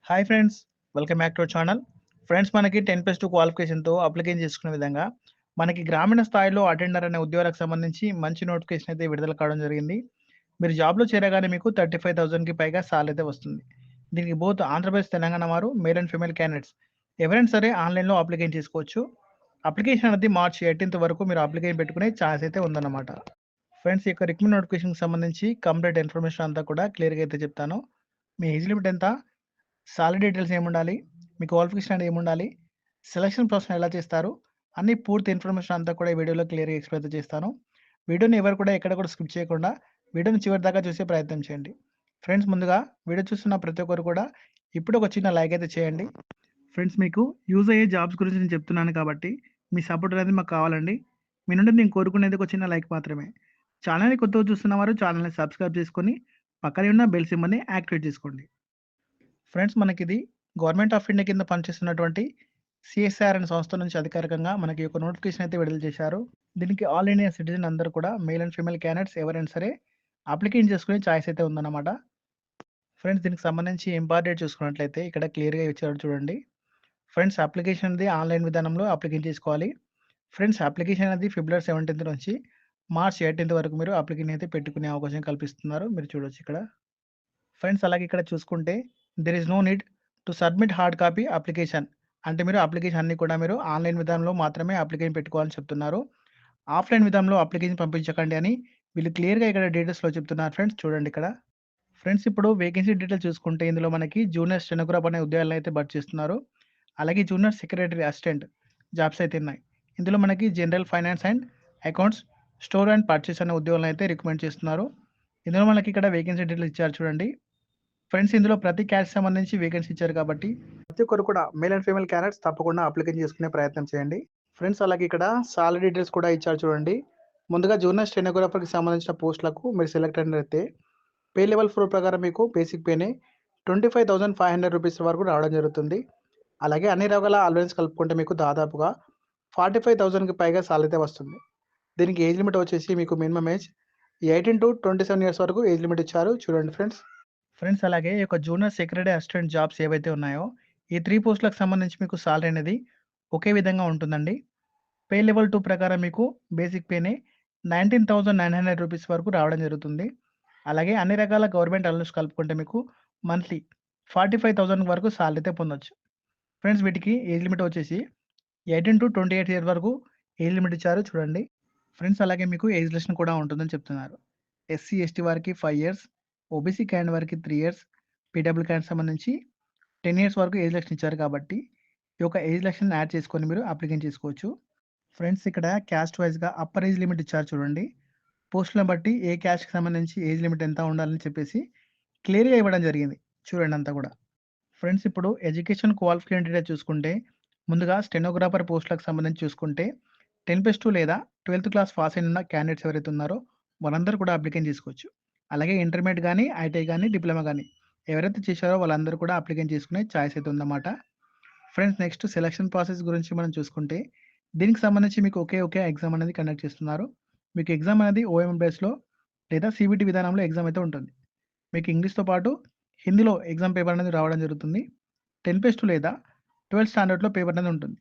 Hi friends, welcome back to our channel. Friends, మనకి 10+2 క్వాలిఫికేషన్‌తో application చేసుకునే విధంగా మనకి గ్రామీణ స్థాయిలో అటెండర్ అనే ఉద్యోగాలకు సంబంధించి మంచి నోటిఫికేషన్ అయితే విడుదల కావడం జరిగింది. మీరు జాబ్‌లో చేరగానే మీకు 35,000కి పైగా సాలరీ అయితే వస్తుంది. దీనికి బోత్ ఆంధ్రప్రదేశ్, తెలంగాణ వారు మేల్ అండ్ ఫీమేల్ క్యాండిడేట్స్ ఎవరైనా సరే ఆన్‌లైన్‌లో అప్లికేషన్ చేసుకోవచ్చు. అప్లికేషన్ అనేది మార్చ్ 18థ్ వరకు మీరు అప్లికేషన్ పెట్టుకునే ఛాన్స్ అయితే ఉందన్నమాట. ఫ్రెండ్స్, ఈ యొక్క రిక్రూట్‌మెంట్ నోటిఫికేషన్‌కి సంబంధించి కంప్లీట్ ఇన్ఫర్మేషన్ అంతా కూడా క్లియర్‌గా అయితే చెప్తాను. మీ ఏజ్ లిమిట్ ఎంత? సాలరీ డీటెయిల్స్ ఏముండాలి? మీ క్వాలిఫికేషన్ అనేది ఏముండాలి? సెలక్షన్ ప్రాసెస్ ఎలా చేస్తారు? అన్ని పూర్తి ఇన్ఫర్మేషన్ అంతా కూడా ఈ వీడియోలో క్లియర్‌గా ఎక్స్‌ప్లెయిన్ అయితే చేస్తాను. వీడియోని ఎవరు కూడా ఎక్కడ కూడా స్కిప్ చేయకుండా వీడియోని చివరి దాకా చూసే ప్రయత్నం చేయండి. ఫ్రెండ్స్, ముందుగా వీడియో చూస్తున్న ప్రతి ఒక్కరు కూడా ఇప్పుడు ఒక చిన్న లైక్ అయితే చేయండి. ఫ్రెండ్స్, మీకు యూజ్ అయ్యే జాబ్స్ గురించి నేను చెప్తున్నాను కాబట్టి మీ సపోర్ట్ అనేది మాకు కావాలండి. మీ నుండి నేను కోరుకునేది ఒక చిన్న లైక్ మాత్రమే. ఛానల్‌ని కొత్తగా చూస్తున్నవారు ఛానల్‌ని సబ్స్క్రైబ్ చేసుకొని పక్కనే ఉన్న బెల్ సింబల్‌ని యాక్టివేట్ చేసుకోండి. ఫ్రెండ్స్, మనకిది గవర్నమెంట్ ఆఫ్ ఇండియా కింద పనిచేస్తున్నటువంటి సిఎస్ఆర్ అనే సంస్థ నుంచి అధికారికంగా మనకి ఒక నోటిఫికేషన్ అయితే విడుదల చేశారు. దీనికి ఆల్ ఇండియా సిటిజన్ అందరూ కూడా మేల్ అండ్ ఫీమేల్ క్యాండిడేట్స్ ఎవరైనా సరే అప్లికేషన్ చేసుకునే ఛాయిస్ అయితే ఉందన్నమాట. ఫ్రెండ్స్, దీనికి సంబంధించి ఇంపార్టెంట్ చూసుకున్నట్లయితే ఇక్కడ క్లియర్‌గా ఇచ్చారు చూడండి. ఫ్రెండ్స్, అప్లికేషన్ అనేది ఆన్‌లైన్ విధానంలో అప్లికేషన్ చేసుకోవాలి. ఫ్రెండ్స్, అప్లికేషన్ అనేది ఫిబ్రవరి 17థ్ నుంచి మార్చ్ 18థ్ వరకు మీరు అప్లికేషన్ అయితే పెట్టుకునే అవకాశం కల్పిస్తున్నారు. మీరు చూడొచ్చు ఇక్కడ. ఫ్రెండ్స్, అలాగే ఇక్కడ చూసుకుంటే there is no need to submit hard copy application. అంటే మీరు అప్లికేషన్ అన్ని కూడా మీరు ఆన్‌లైన్ విధానంలో మాత్రమే అప్లికేషన్ పెట్టుకోవాలని చెప్తున్నారు. ఆఫ్‌లైన్ విధానంలో అప్లికేషన్ పంపించకండి అని వీళ్ళు క్లియర్‌గా ఇక్కడ డీటెయిల్స్‌లో చెప్తున్నారు ఫ్రెండ్స్. చూడండి ఇక్కడ. ఫ్రెండ్స్, ఇప్పుడు వేకెన్సీ డీటెయిల్స్ చూసుకుంటే ఇందులో మనకి జూనియర్ స్టెనోగ్రాఫర్ అనే ఉద్యోగాలను అయితే భర్తీ చేస్తున్నారు. అలాగే జూనియర్ సెక్రటరీ అసిస్టెంట్ జాబ్స్ అయితే ఉన్నాయి. ఇందులో మనకి general finance and accounts, store and purchase అనే ఉద్యోగాలను అయితే రికమెండ్ చేస్తున్నారు. ఇందులో మనకి ఇక్కడ వేకెన్సీ డీటెయిల్స్ ఇచ్చారు చూడండి. ఫ్రెండ్స్, ఇందులో ప్రతి క్యాస్ట్ సంబంధించి వేకెన్సీ ఇచ్చారు కాబట్టి ప్రతి ఒక్కరు కూడా మేల్ అండ్ ఫీమేల్ క్యాండిడేట్స్ తప్పకుండా అప్లికేషన్ చేసుకునే ప్రయత్నం చేయండి. ఫ్రెండ్స్, అలాగే ఇక్కడ సాలరీ డీటెయిల్స్ కూడా ఇచ్చారు చూడండి. ముందుగా జూనియర్ స్టెనోగ్రాఫర్‌కి సంబంధించిన పోస్టులకు మీరు సెలెక్ట్ అయినట్లయితే పే లెవెల్ 4 ప్రకారం మీకు బేసిక్ పేనే రూ. 25,500 వరకు రావడం జరుగుతుంది. అలాగే అన్ని రకాల అలవెన్స్ కలుపుకుంటే మీకు దాదాపుగా 45,000కి పైగా సాలరీ అయితే వస్తుంది. దీనికి ఏజ్ లిమిట్ వచ్చేసి మీకు మినిమమ్ ఏజ్ 18-27 ఇయర్స్ వరకు ఏజ్ లిమిట్ ఇచ్చారు. చూడండి ఫ్రెండ్స్. ఫ్రెండ్స్, అలాగే ఈ యొక్క జూనియర్ సెక్రటరీ అసిస్టెంట్ జాబ్స్ ఏవైతే ఉన్నాయో ఈ 3 పోస్టులకు సంబంధించి మీకు సాలరీ అనేది ఒకే విధంగా ఉంటుందండి. పే లెవెల్ 2 ప్రకారం మీకు బేసిక్ పేనే రూ. 19,900 వరకు రావడం జరుగుతుంది. అలాగే అన్ని రకాల గవర్నమెంట్ అలవెన్స్ కలుపుకుంటే మీకు మంత్లీ 45,000 వరకు సాలరీ అయితే పొందొచ్చు. ఫ్రెండ్స్, వీటికి ఏజ్ లిమిట్ వచ్చేసి 18-28 ఇయర్స్ వరకు ఏజ్ లిమిట్ ఇచ్చారు చూడండి. ఫ్రెండ్స్, అలాగే మీకు ఏజ్ రిలాక్సేషన్ కూడా ఉంటుందని చెప్తున్నారు. ఎస్సీ, ఎస్టీ వారికి 5 ఇయర్స్, ఓబీసీ క్యాండిడేట్ వారికి 3 ఇయర్స్, పీడబ్ల్యూ క్యాండిడేట్ సంబంధించి 10 ఇయర్స్ వరకు ఏజ్ రిలాక్సేషన్ ఇచ్చారు కాబట్టి ఈ యొక్క ఏజ్ రిలాక్సేషన్ యాడ్ చేసుకొని మీరు అప్లికేషన్ చేసుకోవచ్చు. ఫ్రెండ్స్, ఇక్కడ క్యాస్ట్ వైస్‌గా అప్పర్ ఏజ్ లిమిట్ ఇచ్చారు చూడండి. పోస్టులను బట్టి ఏ క్యాస్ట్‌కి సంబంధించి ఏజ్ లిమిట్ ఎంత ఉండాలని చెప్పేసి క్లియర్‌గా ఇవ్వడం జరిగింది. చూడండి అంతా కూడా. ఫ్రెండ్స్, ఇప్పుడు ఎడ్యుకేషన్ క్వాలిఫికేషన్ డీటెయిల్స్ చూసుకుంటే ముందుగా స్టెనోగ్రాఫర్ పోస్టులకు సంబంధించి చూసుకుంటే 10+2 లేదా 12థ్ క్లాస్ పాస్ అయిన ఉన్న క్యాండిడేట్స్ ఎవరైతే ఉన్నారో వాళ్ళందరూ కూడా అప్లికేషన్ చేసుకోవచ్చు. అలాగే ఇంటర్మీడియేట్ గానీ, ఐటీఐ గానీ, డిప్లొమా గానీ ఎవరైతే చేశారో వాళ్ళందరూ కూడా అప్లికేషన్ చేసుకునే ఛాయిస్ అయితే ఉందన్నమాట. ఫ్రెండ్స్, నెక్స్ట్ సెలక్షన్ ప్రాసెస్ గురించి మనం చూసుకుంటే దీనికి సంబంధించి మీకు ఒకే ఎగ్జామ్ అనేది కండక్ట్ చేస్తున్నారు. మీకు ఎగ్జామ్ అనేది ఓఎంఆర్ బేస్‌లో లేదా సీబీటీ విధానంలో ఎగ్జామ్ అయితే ఉంటుంది. మీకు ఇంగ్లీష్‌తో పాటు హిందీలో ఎగ్జామ్ పేపర్ అనేది రావడం జరుగుతుంది. 10+2 లేదా 12థ్ స్టాండర్డ్‌లో పేపర్ అనేది ఉంటుంది.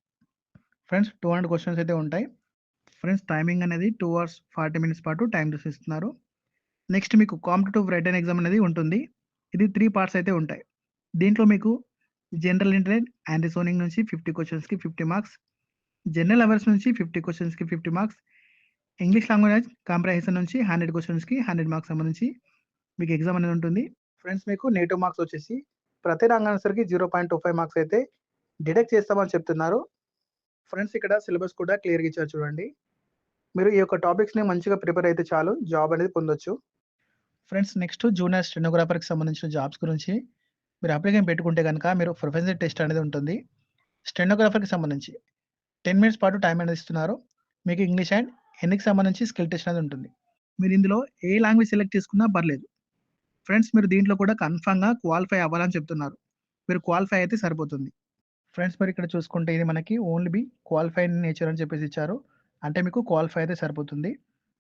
ఫ్రెండ్స్, 200 క్వెషన్స్ అయితే ఉంటాయి. ఫ్రెండ్స్, టైమింగ్ అనేది 2 అవర్స్ 40 మినిట్స్ పాటు టైం ఇస్తున్నారు. నెక్స్ట్ మీకు కాంపిటీటివ్ రిటన్ ఎగ్జామ్ అనేది ఉంటుంది. ఇది 3 పార్ట్స్ అయితే ఉంటాయి. దీంట్లో మీకు జనరల్ ఇంటెలిజెన్స్ అండ్ రీజనింగ్ నుంచి 50 క్వెషన్స్‌కి 50 మార్క్స్, జనరల్ అవేర్స్ నుంచి 50 క్వెషన్స్‌కి 50 మార్క్స్, ఇంగ్లీష్ లాంగ్వేజ్ కాంప్రహెన్షన్ నుంచి 100 క్వెషన్స్‌కి 100 మార్క్స్ సంబంధించి మీకు ఎగ్జామ్ అనేది ఉంటుంది. ఫ్రెండ్స్, మీకు నెగెటివ్ మార్క్స్ వచ్చేసి ప్రతి రాంగ్ ఆన్సర్‌కి 0.25 మార్క్స్ అయితే డిడక్ట్ చేస్తామని చెప్తున్నారు. ఫ్రెండ్స్, ఇక్కడ సిలబస్ కూడా క్లియర్‌గా ఇచ్చారు చూడండి. మీరు ఈ యొక్క టాపిక్స్‌ని మంచిగా ప్రిపేర్ అయితే చాలు జాబ్ అనేది పొందొచ్చు. ఫ్రెండ్స్, నెక్స్ట్ జూనియర్ స్టెనోగ్రాఫర్‌కి సంబంధించిన జాబ్స్ గురించి మీరు అప్లికేషన్ పెట్టుకుంటే గనుక మీరు ప్రొఫెషనల్ టెస్ట్ అనేది ఉంటుంది. స్టెనోగ్రాఫర్‌కి సంబంధించి 10 మినిట్స్ పాటు టైం అనేది ఇస్తున్నారు. మీకు ఇంగ్లీష్ అండ్ హిందీకి సంబంధించి స్కిల్ టెస్ట్ అనేది ఉంటుంది. మీరు ఇందులో ఏ లాంగ్వేజ్ సెలెక్ట్ చేసుకున్నా పర్లేదు. ఫ్రెండ్స్, మీరు దీంట్లో కూడా కన్ఫర్మ్‌గా క్వాలిఫై అవ్వాలని చెప్తున్నారు. మీరు క్వాలిఫై అయితే సరిపోతుంది. ఫ్రెండ్స్, మరి ఇక్కడ చూసుకుంటే ఇది మనకి ఓన్లీ బి క్వాలిఫైడ్ నేచర్ అని చెప్పేసి ఇచ్చారు. అంటే మీకు క్వాలిఫై అయితే సరిపోతుంది.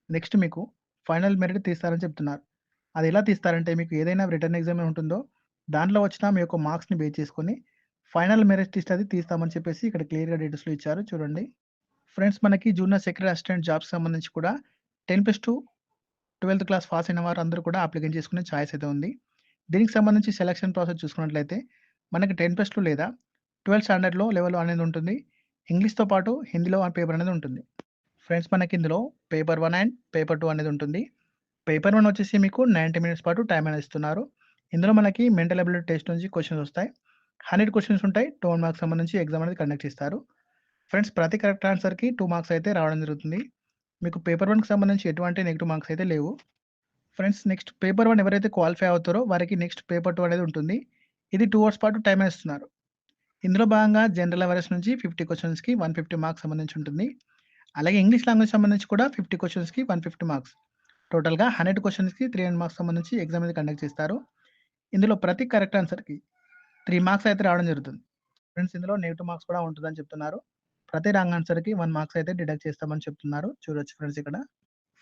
నెక్స్ట్ మీకు ఫైనల్ మెరిట్ తీస్తారని చెప్తున్నారు. అది ఎలా తీస్తారంటే మీకు ఏదైనా రిటన్ ఎగ్జామ్ ఉంటుందో దాంట్లో వచ్చిన మీ యొక్క మార్క్స్‌ని బేస్ చేసుకొని ఫైనల్ మెరిట్ లిస్ట్ అది తీస్తామని చెప్పేసి ఇక్కడ క్లియర్‌గా డీటెయిల్స్‌లో ఇచ్చారు చూడండి. ఫ్రెండ్స్ మనకి జూనియర్ సెక్రటరీ అసిస్టెంట్ జాబ్స్‌కి సంబంధించి కూడా 10+2 12థ్ క్లాస్ పాస్ అయిన వారందరూ కూడా అప్లికేషన్ చేసుకునే ఛాయిస్ అయితే ఉంది. దీనికి సంబంధించి సెలక్షన్ ప్రాసెస్ చూసుకున్నట్లయితే మనకి 10+2 లేదా 12థ్ స్టాండర్డ్‌లో లెవెల్ అనేది ఉంటుంది. ఇంగ్లీష్‌తో పాటు హిందీలో పేపర్ అనేది ఉంటుంది. ఫ్రెండ్స్ మనకి ఇందులో పేపర్ 1 అండ్ పేపర్ 2 అనేది ఉంటుంది. పేపర్ 1 వచ్చేసి మీకు 90 మినిట్స్ పాటు టైం అనేది ఇస్తున్నారు. ఇందులో మనకి మెంటల్ ఎబిలిటీ టెస్ట్ నుంచి క్వెషన్స్ వస్తాయి. 100 క్వెషన్స్ ఉంటాయి. 12 మార్క్స్ సంబంధించి ఎగ్జామ్ అనేది కండక్ట్ చేస్తారు. ఫ్రెండ్స్ ప్రతి కరెక్ట్ ఆన్సర్‌కి 2 మార్క్స్ అయితే రావడం జరుగుతుంది. మీకు పేపర్ 1కి సంబంధించి ఎటువంటి నెగెటివ్ మార్క్స్ అయితే లేవు. ఫ్రెండ్స్ నెక్స్ట్ పేపర్ 1 ఎవరైతే క్వాలిఫై అవుతారో వారికి నెక్స్ట్ పేపర్ 2 అనేది ఉంటుంది. ఇది 2 అవర్స్ పాటు టైం అనేది ఇస్తున్నారు. ఇందులో భాగంగా జనరల్ అవేర్నెస్ నుంచి 50 క్వెషన్స్‌కి 150 మార్క్స్ సంబంధించి ఉంటుంది. అలాగే ఇంగ్లీష్ లాంగ్వేజ్ సంబంధించి కూడా 50 క్వెషన్స్‌కి 150 మార్క్స్. టోటల్‌గా 100 క్వెషన్స్‌కి 300 మార్క్స్ సంబంధించి ఎగ్జామ్ అనేది కండక్ట్ చేస్తారు. ఇందులో ప్రతి కరెక్ట్ ఆన్సర్‌కి 3 మార్క్స్ అయితే రావడం జరుగుతుంది. ఫ్రెండ్స్ ఇందులో నెగెటివ్ మార్క్స్ కూడా ఉంటుందని చెప్తున్నారు. ప్రతి రాంగ్ ఆన్సర్‌కి 1 మార్క్స్ అయితే డిడక్ట్ చేస్తామని చెప్తున్నారు. చూడొచ్చు ఫ్రెండ్స్ ఇక్కడ.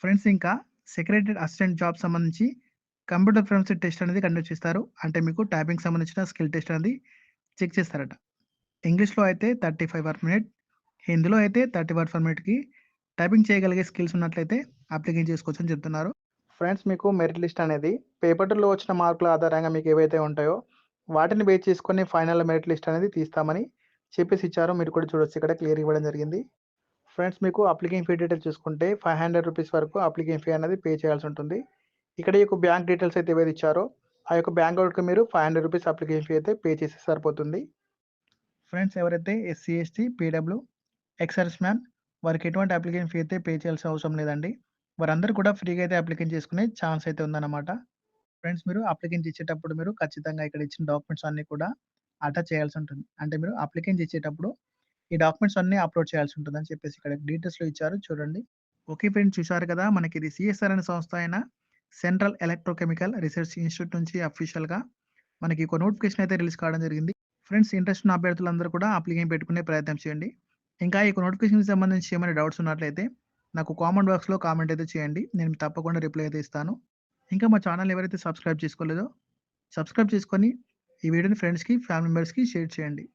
ఫ్రెండ్స్ ఇంకా సెక్రటరీ అసిస్టెంట్ జాబ్ సంబంధించి కంప్యూటర్ ఫ్రెన్సిక్ టెస్ట్ అనేది కండక్ట్ చేస్తారు. అంటే మీకు టైపింగ్ సంబంధించిన స్కిల్ టెస్ట్ అనేది చెక్ చేస్తారట. ఇంగ్లీష్‌లో అయితే 35 పర్ మినిట్, హిందీలో అయితే 30 వర్డ్ పర్ మినిట్‌కి టైపింగ్ చేయగలిగే స్కిల్స్ ఉన్నట్లయితే అప్లికేషన్ చేసుకోవచ్చని చెప్తున్నారు. ఫ్రెండ్స్ మీకు మెరిట్ లిస్ట్ అనేది పేపర్ 2లో వచ్చిన మార్కుల ఆధారంగా మీకు ఏవైతే ఉంటాయో వాటిని బేస్ చేసుకొని ఫైనల్ మెరిట్ లిస్ట్ అనేది తీస్తామని చెప్పేసి ఇచ్చారు. మీరు కూడా చూడొచ్చు ఇక్కడ క్లియర్ ఇవ్వడం జరిగింది. ఫ్రెండ్స్ మీకు అప్లికేషన్ ఫీ డీటెయిల్స్ చూసుకుంటే ₹500 వరకు అప్లికేషన్ ఫీ అనేది పే చేయాల్సి ఉంటుంది. ఇక్కడ ఈ యొక్క బ్యాంక్ డీటెయిల్స్ అయితే ఏవైతే ఇచ్చారో ఆ యొక్క బ్యాంక్ అకౌంట్‌కి మీరు ₹500 అప్లికేషన్ ఫీ అయితే పే చేస్తే సరిపోతుంది. ఫ్రెండ్స్ ఎవరైతే SC, ST, PW, ex service man వారికి ఎటువంటి అప్లికేషన్ ఫీ అయితే పే చేయాల్సిన అవసరం లేదండి. వారందరూ కూడా ఫ్రీగా అయితే అప్లికేషన్ చేసుకునే ఛాన్స్ అయితే ఉందన్నమాట. ఫ్రెండ్స్ మీరు అప్లికేషన్ ఇచ్చేటప్పుడు మీరు ఖచ్చితంగా ఇక్కడ ఇచ్చిన డాక్యుమెంట్స్ అన్నీ కూడా అటాచ్ చేయాల్సి ఉంటుంది. అంటే మీరు అప్లికేషన్ ఇచ్చేటప్పుడు ఈ డాక్యుమెంట్స్ అన్నీ అప్లోడ్ చేయాల్సి ఉంటుందని చెప్పేసి ఇక్కడ డీటెయిల్స్‌లో ఇచ్చారు చూడండి. ఓకే ఫ్రెండ్స్ చూశారు కదా! మనకి ఇది సీఎస్ఆర్ అనే సంస్థ అయిన సెంట్రల్ ఎలక్ట్రోకెమికల్ రిసర్చ్ ఇన్‌స్టిట్యూట్ నుంచి అఫీషియల్‌గా మనకి ఒక నోటిఫికేషన్ అయితే రిలీజ్ కావడం జరిగింది. ఫ్రెండ్స్ ఇంట్రెస్ట్ ఉన్న అభ్యర్థులందరూ కూడా అప్లికేషన్ పెట్టుకునే ప్రయత్నం చేయండి. ఇంకా ఈ నోటిఫికేషన్‌కి సంబంధించి ఏమైనా డౌట్స్ ఉన్నట్లయితే నాకు కామెంట్ బాక్స్‌లో కామెంట్ అయితే చేయండి. నేను తప్పకుండా రిప్లై అయితే ఇస్తాను. ఇంకా మా ఛానల్ ఎవరైతే సబ్స్క్రైబ్ చేసుకోలేదో సబ్స్క్రైబ్ చేసుకొని ఈ వీడియోని ఫ్రెండ్స్‌కి, ఫ్యామిలీ మెంబర్స్‌కి షేర్ చేయండి.